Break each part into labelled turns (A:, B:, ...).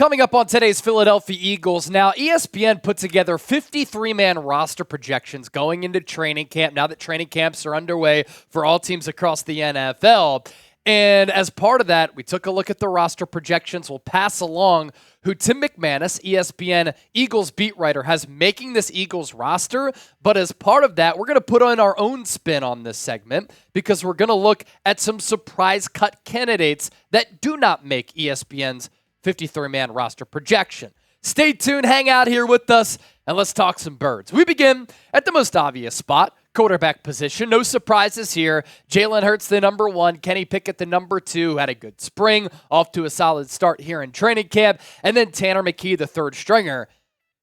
A: Coming up on today's Philadelphia Eagles. Now, ESPN put together 53-man roster projections going into training camp now that training camps are underway for all teams across the NFL. And as part of that, we took a look at the roster projections. We'll pass along who Tim McMahon, ESPN Eagles beat writer, has making this Eagles roster. But as part of that, we're going to put on our own spin on this segment because we're going to look at some surprise cut candidates that do not make ESPN's 53-man roster projection. Stay tuned, hang out here with us, and let's talk some birds. We begin at the most obvious spot, quarterback position. No surprises here. Jalen Hurts, the number one. Kenny Pickett, the number two, had a good spring, off to a solid start here in training camp. And then Tanner McKee, the third stringer.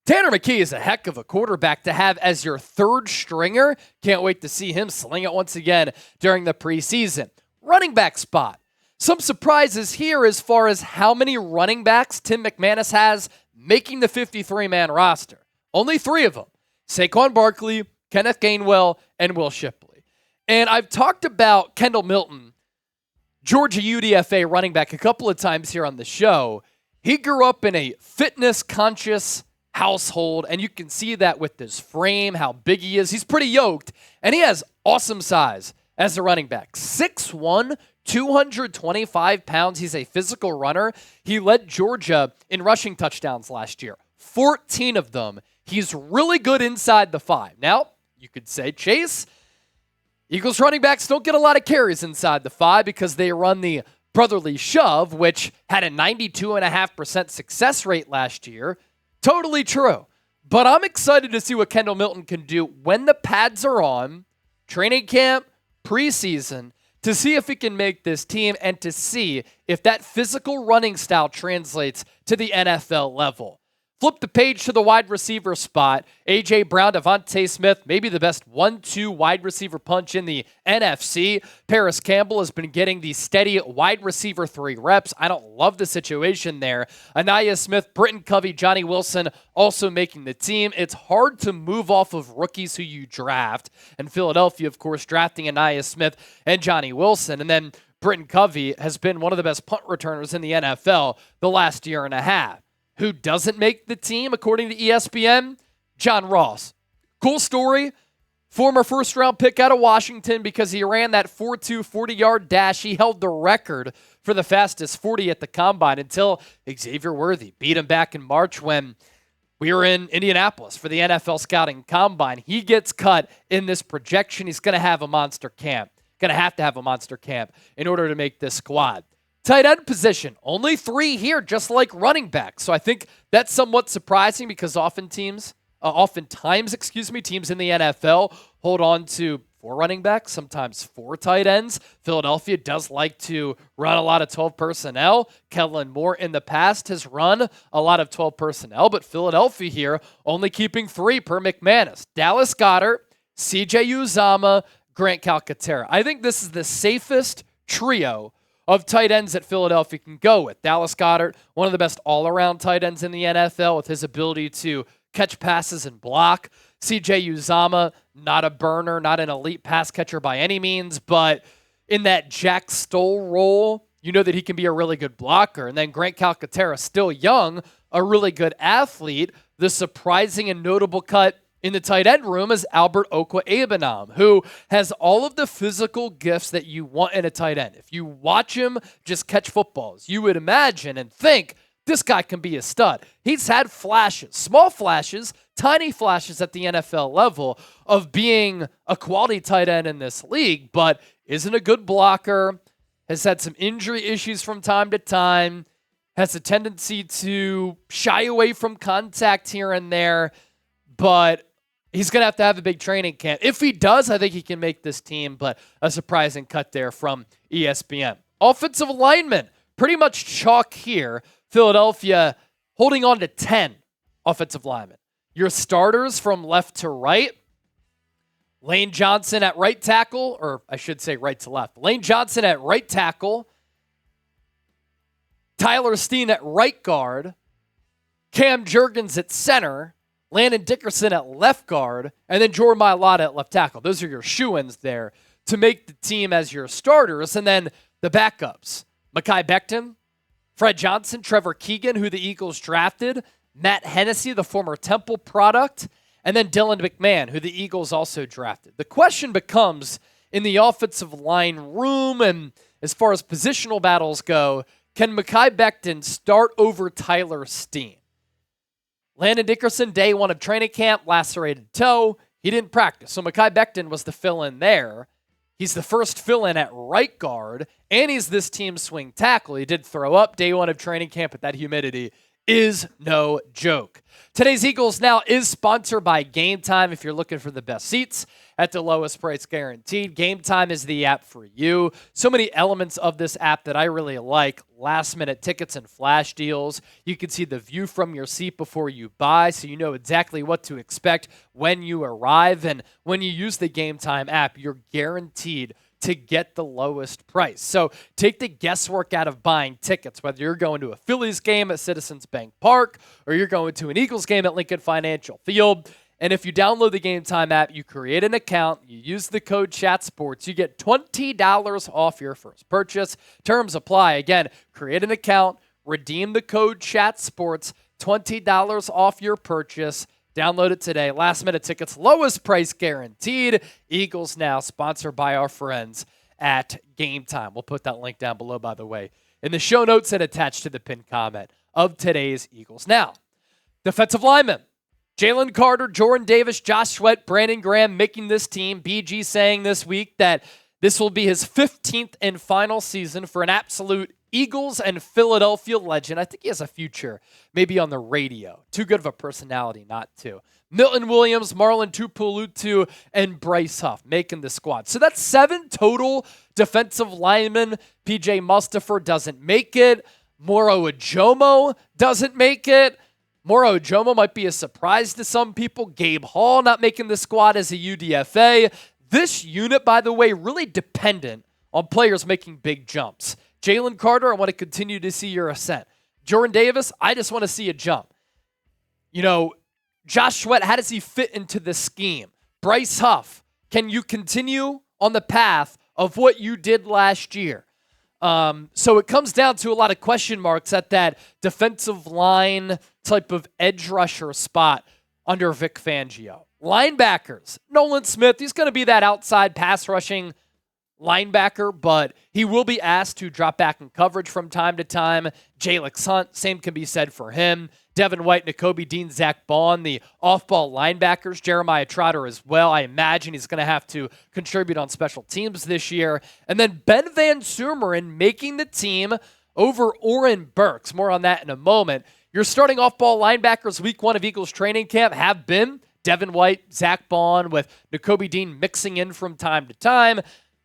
A: Tanner McKee is a heck of a quarterback to have as your third stringer. Can't wait to see him sling it once again during the preseason. Running back spot. Some surprises here as far as how many running backs Tim McMahon has making the 53-man roster. Only three of them. Saquon Barkley, Kenneth Gainwell, and Will Shipley. And I've talked about Kendall Milton, Georgia UDFA running back, a couple of times here on the show. He grew up in a fitness-conscious household, and you can see that with his frame, how big he is. He's pretty yoked, and he has awesome size as a running back. 6'1", 225 pounds. He's a physical runner. He led Georgia in rushing touchdowns last year. 14 of them. He's really good inside the 5. Now, you could say, Chase, Eagles running backs don't get a lot of carries inside the 5 because they run the brotherly shove, which had a 92.5% success rate last year. Totally true. But I'm excited to see what Kendall Milton can do when the pads are on, training camp, preseason, to see if he can make this team and to see if that physical running style translates to the NFL level. Flip the page to the wide receiver spot. A.J. Brown, DeVonta Smith, maybe the best 1-2 wide receiver punch in the NFC. Parris Campbell has been getting the steady wide receiver 3 reps. I don't love the situation there. Ainias Smith, Britton Covey, Johnny Wilson also making the team. It's hard to move off of rookies who you draft. And Philadelphia, of course, drafting Ainias Smith and Johnny Wilson. And then Britton Covey has been one of the best punt returners in the NFL the last year and a half. Who doesn't make the team, according to ESPN? John Ross. Cool story. Former first-round pick out of Washington because he ran that 4.2 40-yard dash. He held the record for the fastest 40 at the Combine until Xavier Worthy beat him back in March when we were in Indianapolis for the NFL Scouting Combine. He gets cut in this projection. He's going to have a monster camp. Going to have a monster camp in order to make this squad. Tight end position, only 3 here, just like running back. So I think that's somewhat surprising because oftentimes, teams in the NFL hold on to 4 running backs, sometimes 4 tight ends. Philadelphia does like to run a lot of 12 personnel. Kellen Moore in the past has run a lot of 12 personnel, but Philadelphia here only keeping 3 per McManus. Dallas Goedert, CJ Uzomah, Grant Calcaterra. I think this is the safest trio of tight ends that Philadelphia can go with. Dallas Goedert, one of the best all-around tight ends in the NFL with his ability to catch passes and block. CJ Uzomah, not a burner, not an elite pass catcher by any means, but in that Jack Stoll role, you know that he can be a really good blocker. And then Grant Calcaterra, still young, a really good athlete. The surprising and notable cut in the tight end room is Albert Okwuegbunam, who has all of the physical gifts that you want in a tight end. If you watch him just catch footballs, you would imagine and think this guy can be a stud. He's had flashes, small flashes, tiny flashes at the NFL level of being a quality tight end in this league, but isn't a good blocker, has had some injury issues from time to time, has a tendency to shy away from contact here and there, but he's going to have a big training camp. If he does, I think he can make this team, but a surprising cut there from ESPN. Offensive linemen, pretty much chalk here. Philadelphia holding on to 10 offensive linemen. Your starters from left to right, Lane Johnson at right tackle, or I should say right to left. Lane Johnson at right tackle, Tyler Steen at right guard, Cam Jurgens at center, Landon Dickerson at left guard, and then Jordan Mailata at left tackle. Those are your shoo-ins there to make the team as your starters. And then the backups, Mekhi Becton, Fred Johnson, Trevor Keegan, who the Eagles drafted, Matt Hennessy, the former Temple product, and then Dylan McMahon, who the Eagles also drafted. The question becomes, in the offensive line room and as far as positional battles go, can Mekhi Becton start over Tyler Steen? Landon Dickerson, day one of training camp, lacerated toe. He didn't practice, so Mekhi Becton was the fill-in there. He's the first fill-in at right guard, and he's this team's swing tackle. He did throw up day one of training camp, but that humidity is no joke. Today's Eagles Now is sponsored by Game Time. If you're looking for the best seats at the lowest price guaranteed, Game Time is the app for you. So many elements of this app that I really like. Last-minute tickets and flash deals. You can see the view from your seat before you buy, so you know exactly what to expect when you arrive. And when you use the Game Time app, you're guaranteed to get the lowest price. So take the guesswork out of buying tickets, whether you're going to a Phillies game at Citizens Bank Park or you're going to an Eagles game at Lincoln Financial Field. And if you download the Game Time app, you create an account, you use the code CHATSPORTS, you get $20 off your first purchase. Terms apply. Again, create an account, redeem the code CHATSPORTS, $20 off your purchase. Download it today. Last minute tickets, lowest price guaranteed. Eagles Now, sponsored by our friends at Game Time. We'll put that link down below, by the way, in the show notes and attached to the pinned comment of today's Eagles Now. Defensive linemen, Jalen Carter, Jordan Davis, Josh Sweat, Brandon Graham making this team. BG saying this week that this will be his 15th and final season for an absolute Eagles and Philadelphia legend. I think he has a future maybe on the radio. Too good of a personality not to. Milton Williams, Marlon Tuipulotu, and Bryce Huff making the squad. So that's 7 total defensive linemen. PJ Mustipher doesn't make it. Moro Uzomah doesn't make it. Moro Uzomah might be a surprise to some people. Gabe Hall not making the squad as a UDFA. This unit, by the way, really dependent on players making big jumps. Jalen Carter, I want to continue to see your ascent. Jordan Davis, I just want to see a jump. You know, Josh Sweat, how does he fit into the scheme? Bryce Huff, can you continue on the path of what you did last year? So it comes down to a lot of question marks at that defensive line type of edge rusher spot under Vic Fangio. Linebackers, Nolan Smith, he's going to be that outside pass rushing linebacker, but he will be asked to drop back in coverage from time to time. Jalix Hunt, same can be said for him. Devin White, Nakobe Dean, Zach Bond, the off-ball linebackers. Jeremiah Trotter as well. I imagine he's going to have to contribute on special teams this year. And then Ben Van Sumeren making the team over Oren Burks. More on that in a moment. Your starting off-ball linebackers week 1 of Eagles training camp have been Devin White, Zach Bond, with Nakobe Dean mixing in from time to time.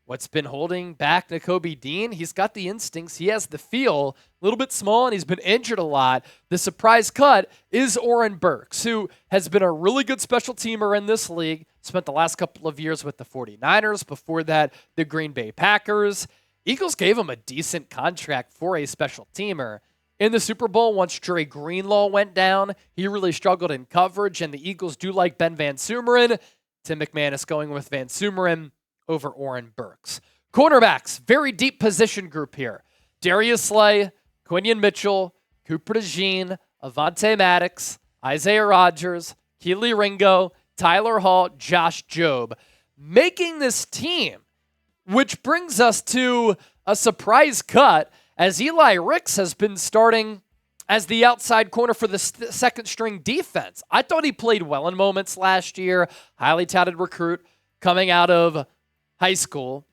A: What's been holding back Nakobe Dean? He's got the instincts. He has the feel. A little bit small, and he's been injured a lot. The surprise cut is Oren Burks, who has been a really good special teamer in this league. Spent the last couple of years with the 49ers. Before that, the Green Bay Packers. Eagles gave him a decent contract for a special teamer. In the Super Bowl, once Dre Greenlaw went down, he really struggled in coverage, and the Eagles do like Ben Van Sumeren. Tim McMahon is going with Van Sumeren over Oren Burks. Cornerbacks, very deep position group here. Darius Slay, Quinion Mitchell, Cooper DeJean, Avonte Maddox, Isaiah Rodgers, Keely Ringo, Tyler Hall, Josh Jobe, making this team, which brings us to a surprise cut as Eli Ricks has been starting as the outside corner for the second string defense. I thought he played well in moments last year. Highly touted recruit coming out of high school,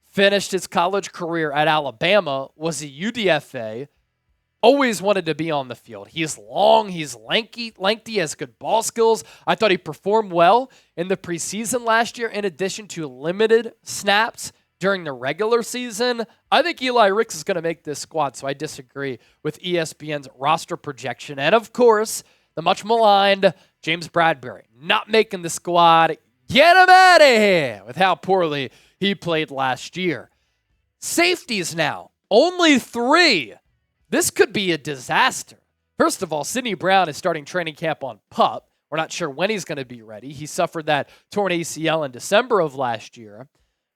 A: finished his college career at Alabama, was a UDFA, always wanted to be on the field. He's long, he's lanky, has good ball skills. I thought he performed well in the preseason last year in addition to limited snaps during the regular season. I think Eli Ricks is going to make this squad, so I disagree with ESPN's roster projection. And of course, the much maligned James Bradbury not making the squad. Get him out of here with how poorly he played last year. Safeties now, only 3. This could be a disaster. First of all, Sidney Brown is starting training camp on PUP. We're not sure when he's going to be ready. He suffered that torn ACL in December of last year.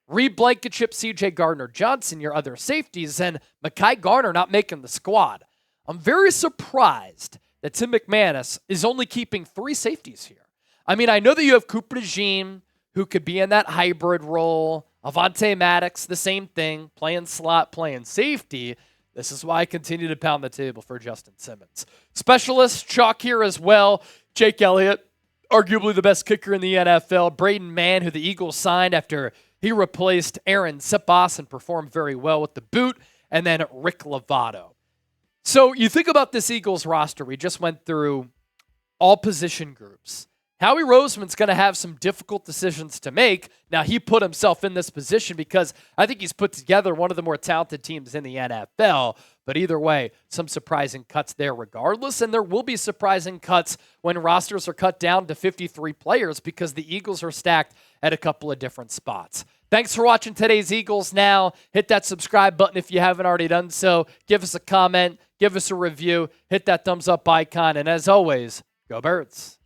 A: Reed Blankenship, CJ Gardner-Johnson, your other safeties, and Mekhi Garner not making the squad. I'm very surprised that Tim McManus is only keeping 3 safeties here. I mean, I know that you have Cooper DeJean, who could be in that hybrid role. Avonte Maddox, the same thing, playing slot, playing safety. This is why I continue to pound the table for Justin Simmons. Specialist, chalk here as well. Jake Elliott, arguably the best kicker in the NFL. Braden Mann, who the Eagles signed after he replaced Aaron Sipos and performed very well with the boot. And then Rick Lovato. So you think about this Eagles roster. We just went through all position groups. Howie Roseman's going to have some difficult decisions to make. Now, he put himself in this position because I think he's put together one of the more talented teams in the NFL. But either way, some surprising cuts there regardless. And there will be surprising cuts when rosters are cut down to 53 players because the Eagles are stacked at a couple of different spots. Thanks for watching today's Eagles Now. Hit that subscribe button if you haven't already done so. Give us a comment. Give us a review. Hit that thumbs up icon. And as always, go Birds.